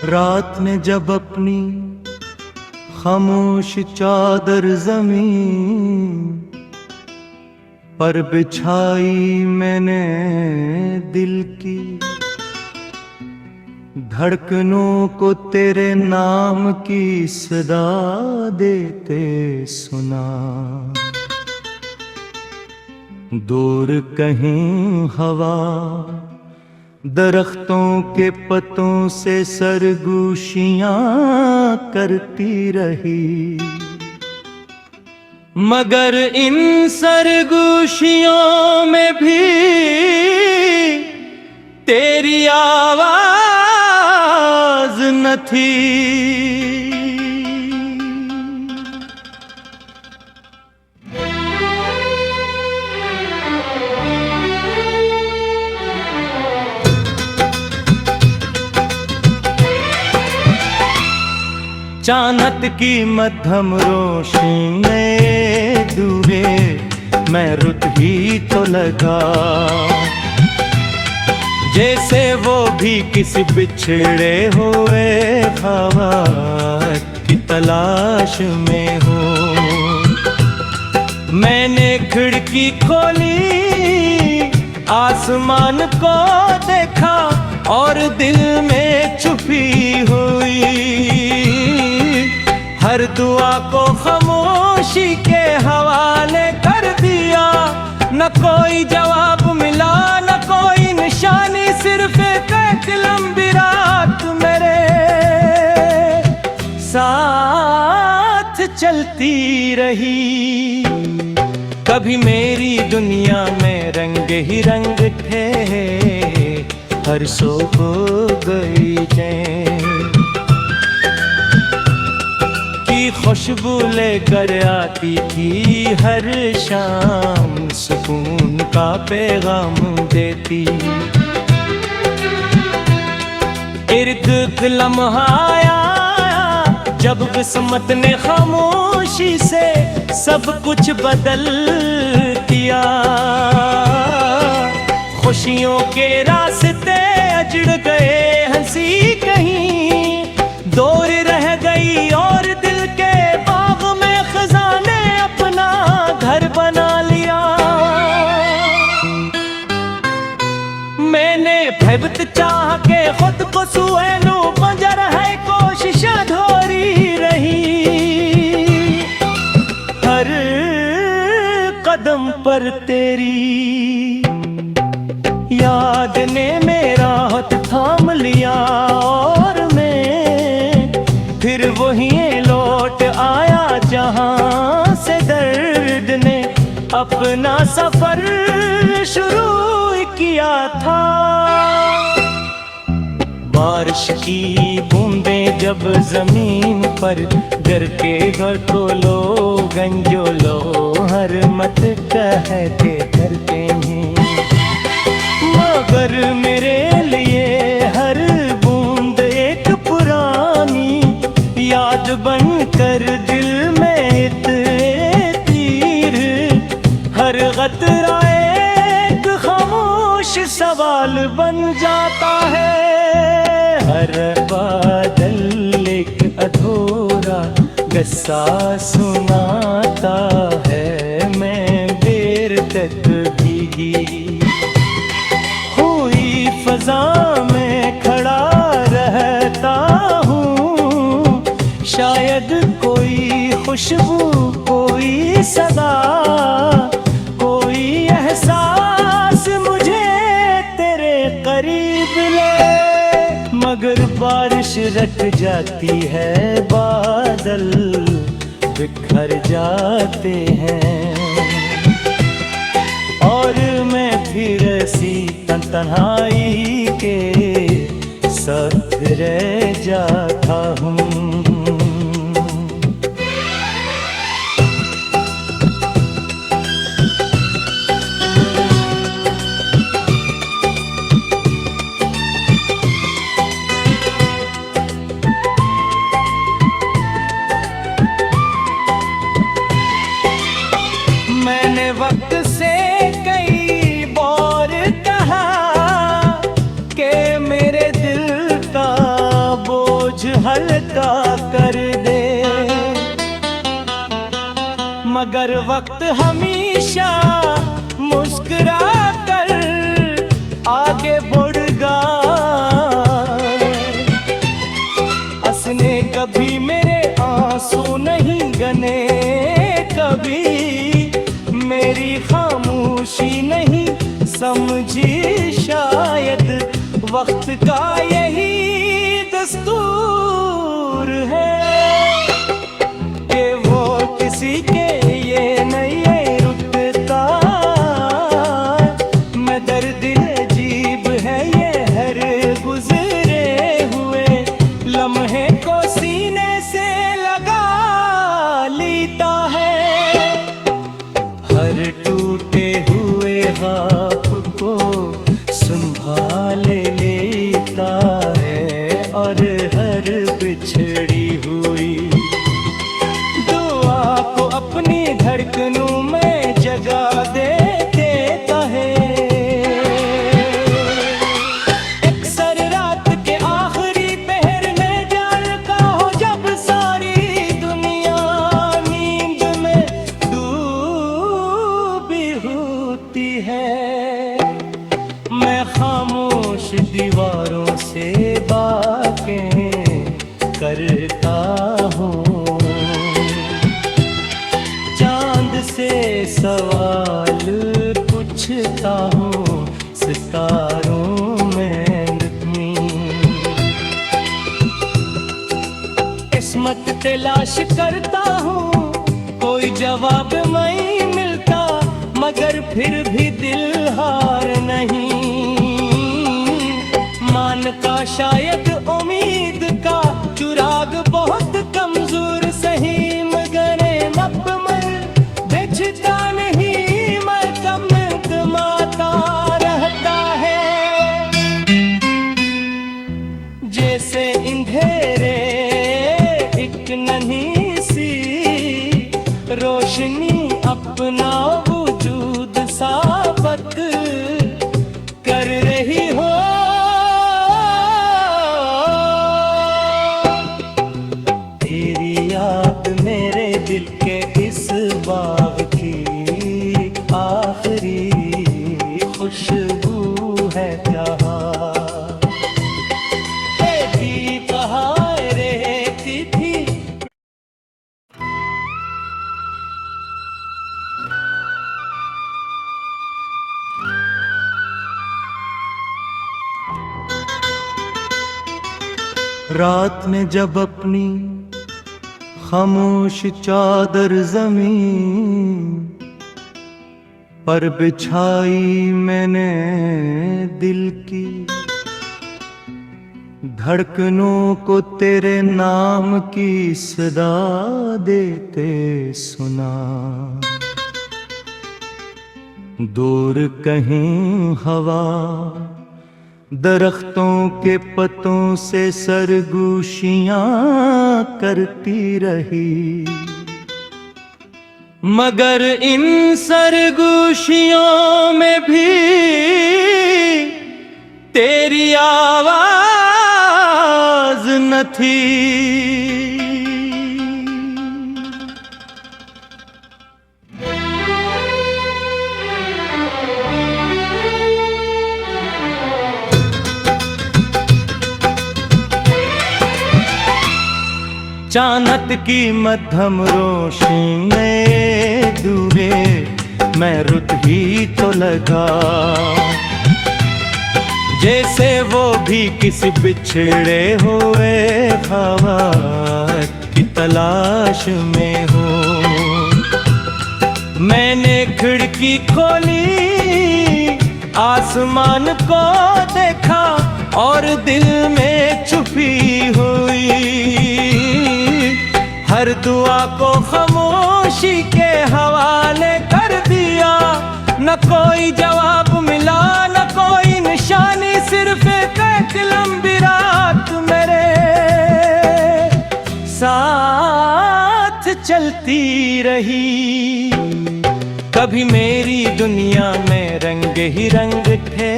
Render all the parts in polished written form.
रात ने जब अपनी खामोश चादर ज़मीन पर बिछाई मैंने दिल की धड़कनों को तेरे नाम की सदा देते सुना। दूर कहीं हवा दरख्तों के पतों से सरगोशियां करती रही, मगर इन सरगोशियों में भी तेरी आवाज न थी। चानत की मध्यम रोशनी में दूरे मैं रुत ही तो लगा, जैसे वो भी किसी बिछड़े हुए ख्वाब की तलाश में हो। मैंने खिड़की खोली, आसमान को देखा और दिल में छुपी हुई हर दुआ को खामोशी के हवाले कर दिया। न कोई जवाब मिला, न कोई निशानी, सिर्फ एक लंबी रात मेरे साथ चलती रही। कभी मेरी दुनिया में रंग ही रंग थे, हर सो हो गई चैन की खुशबू लेकर आती थी हर शाम, सुकून का पैगाम देती। इर्द लम्हा आया जब किस्मत ने खामोशी से सब कुछ बदल दिया। खुशियों के रास्ते अजड़ गए, हंसी कहीं दूर रह गई और दिल के बाग में खजाने अपना घर बना लिया। मैंने भयभीत चाह के खुद को सुएलू बंजर है कोशिश अधूरी रही। हर कदम पर तेरी याद ने मेरा हाथ थाम लिया और मैं फिर वही लौट आया जहां से दर्द ने अपना सफर शुरू किया था। बारिश की बूंदें जब जमीन पर घर के घर को लो गंजो लो हर मत कहते करते हैं, मगर मेरे लिए हर बूंद एक पुरानी याद बनकर दिल में तीर, हर कतरा एक खामोश सवाल बन जाता है। हर बादल एक अधूरा किस्सा सुनाता है, मैं देर तक भीगी फज़ा में खड़ा रहता हूँ। शायद कोई खुशबू, कोई सदा, कोई एहसास मुझे तेरे करीब ले, मगर बारिश रट जाती है, बादल बिखर जाते हैं और मैं फिर ऐसी तन्हाई के साथ रह जाता हूँ। मैंने वक्त से कई बार कहा कि मेरे दिल का बोल मगर वक्त हमेशा मुस्कुरा कर आगे बढ़ेगा। उसने कभी मेरे आंसू नहीं गने, कभी मेरी खामोशी नहीं समझी। शायद वक्त का यही दस्तूर है कि वो किसी के ये नहीं रुकता। मैं दर्द अजीब है ये हर गुजरे हुए लम्हे को सीने से लगा लेता है। हर टूटे हुए ख्वाब को संभाल लेता है और हर बिछड़ी हुई दुआ को अपनी धड़कनों में जगह दे देता है। अक्सर रात के आखिरी पहर में जागता हो जब सारी दुनिया नींद में डूबी होती है। मैं खामोश दीवारों से बातें करता हूँ, चांद से सवाल पूछता हूँ, सितारों में नहीं। किस्मत तलाश करता हूँ, कोई जवाब नहीं मिलता, मगर फिर भी दिल हार नहीं मानता। शायद उम्मीद का चुराग बहुत कमजोर सही, मगर मकमल बेचता नहीं, मरकम कमाता रहता है। जैसे अंधेरे एक नन्ही सी रोशनी अपना वजूद साबित कर रही हो। तेरी याद मेरे दिल के इस बाग की आखिरी खुशबू है जहाँ तेरी कहाँ रहती थी। रात में जब अपनी खामोश चादर ज़मीन पर बिछाई मैंने दिल की धड़कनों को तेरे नाम की सदा देते सुना। दूर कहीं हवा दरख्तों के पत्तों से सरगोशियां करती रही, मगर इन सरगोशियों में भी तेरी आवाज न थी। चानत की मध्यम रोशनी में डूबे मैं रुत ही तो लगा, जैसे वो भी किसी बिछड़े हुए ख्वाब की तलाश में हो। मैंने खिड़की खोली, आसमान को देखा और दिल में छुपी हुई हर दुआ को खामोशी के हवाले कर दिया। न कोई जवाब मिला, न कोई निशानी, सिर्फ एक लंबी रात मेरे साथ चलती रही। कभी मेरी दुनिया में रंग ही रंग थे,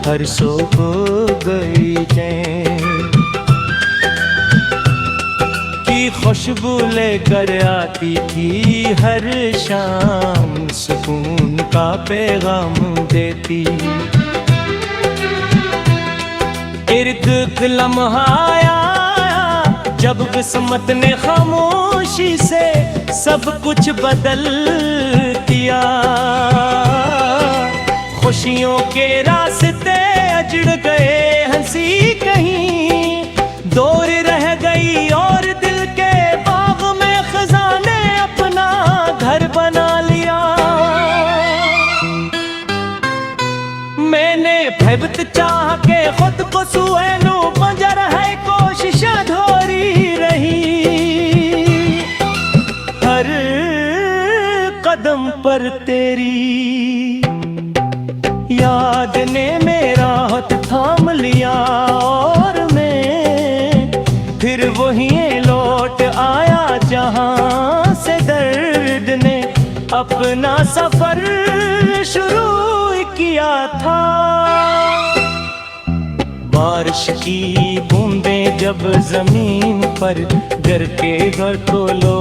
हर सो हो गई चैन की खुशबू लेकर आती थी हर शाम, सुकून का पैगाम देती। इर्द लम्हा आया जब किस्मत ने खामोशी से सब कुछ बदल दिया। खुशियों के रास्ते अजड़ गए हंसी कहीं, दूर रह गई और दिल के बाग में खजाने अपना घर बना लिया। मैंने भयभीत चाह के खुद को सुएनु बंजर है कोशिश अधूरी रही। हर कदम पर तेरी याद ने मेरा हाथ थाम लिया और मैं फिर वही लौट आया जहां से दर्द ने अपना सफर शुरू किया था। बारिश की बूंदें जब जमीन पर गर के घर तो लो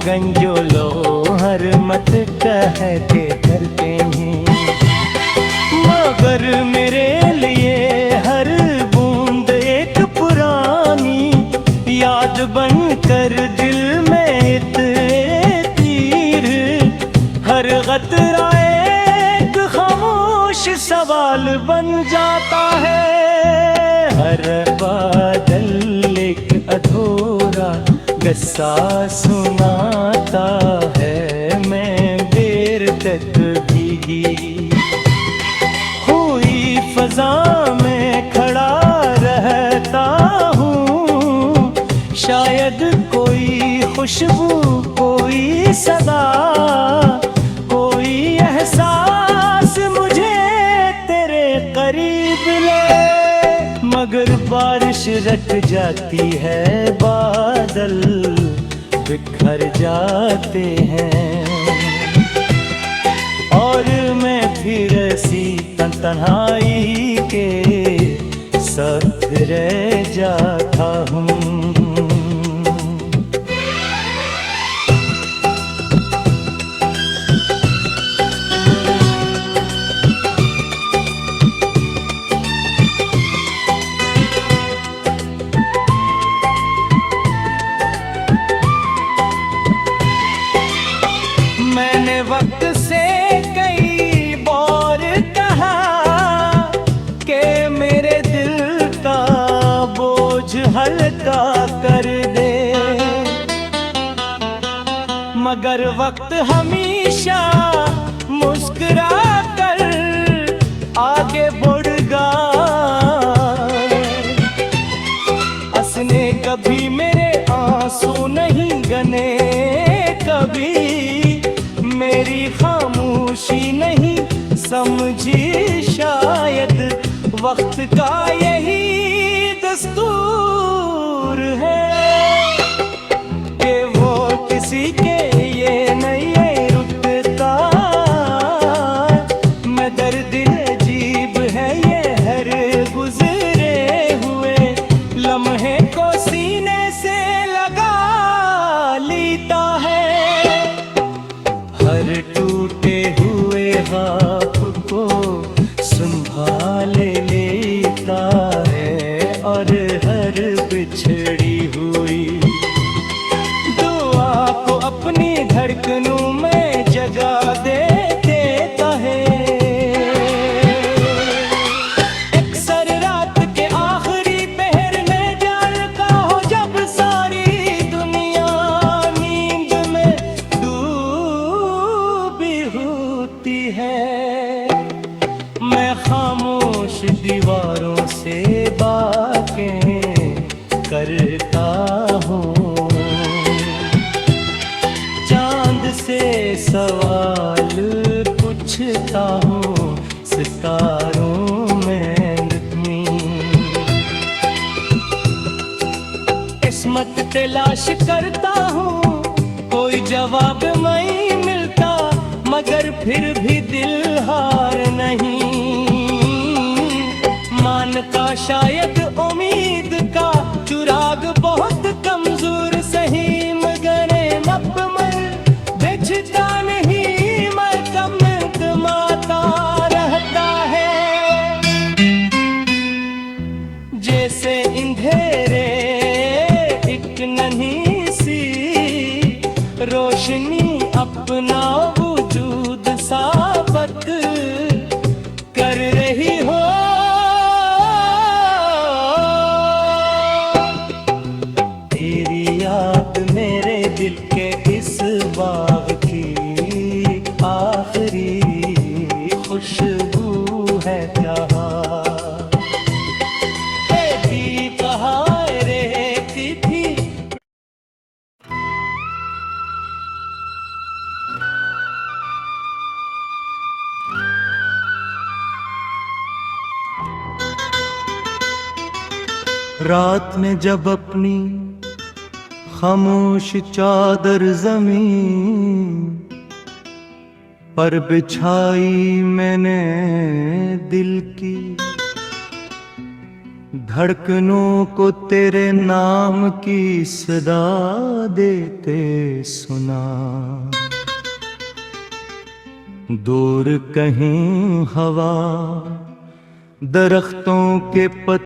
गंजोलो हर मत कहते करते हैं, मगर मेरे लिए हर बूंद एक पुरानी याद बनकर दिल में तीर, हर कतरा एक खामोश सवाल बन जाता है। हर बादल एक अधूरा किस्सा सुनाता है, मैं देर तक भीगी हुई फजा में खड़ा रहता हूँ। शायद कोई खुशबू, कोई सदा, कोई एहसास मुझे तेरे करीब ले, मगर बारिश रट जाती है, बादल बिखर जाते हैं और मैं फिर ऐसी तन्हाई के साथ रह जाता हूँ। मैंने वक्त से कई बार कहा कि मेरे दिल का बोझ हल्का कर दे, मगर वक्त हमेशा मुस्कुरा कर आगे बढ़ा। उसने कभी मेरे आंसू नहीं गने, कभी मेरी खामोशी नहीं समझी। शायद वक्त का यही दस्तूर है कि वो किसी के ये नहीं रुकता। मैं दर्द अजीब है ये हर गुजरे हुए लम्हे को सीने से लगा लेता है। हर टूटे हुए हाथ को संभाल लेता है और हर बिछड़ी हुई दुआ को अपनी धड़कनों में जगह दे देता है। अक्सर रात के आखिरी पहर में जागता हो जब सारी दुनिया नींद में डूबी होती है, मैं खामोश दीवारों से बातें करता हूँ। चांद से सवाल पूछता हूँ, सितारों में नगमी किस्मत तलाश करता हूँ, कोई जवाब नहीं मिलता, मगर फिर भी दिल हार नहीं मानता। शायद उम्मीद का चुराग बहुत कमजोर सही रोशनी अपना वजूद साबित कर रही हो। तेरी याद मेरे दिल के इस बाग की आखिरी खुशबू है क्या? रात ने जब अपनी खामोश चादर जमीन पर बिछाई मैंने दिल की धड़कनों को तेरे नाम की सदा देते सुना। दूर कहीं हवा दरख्तों के पत्ते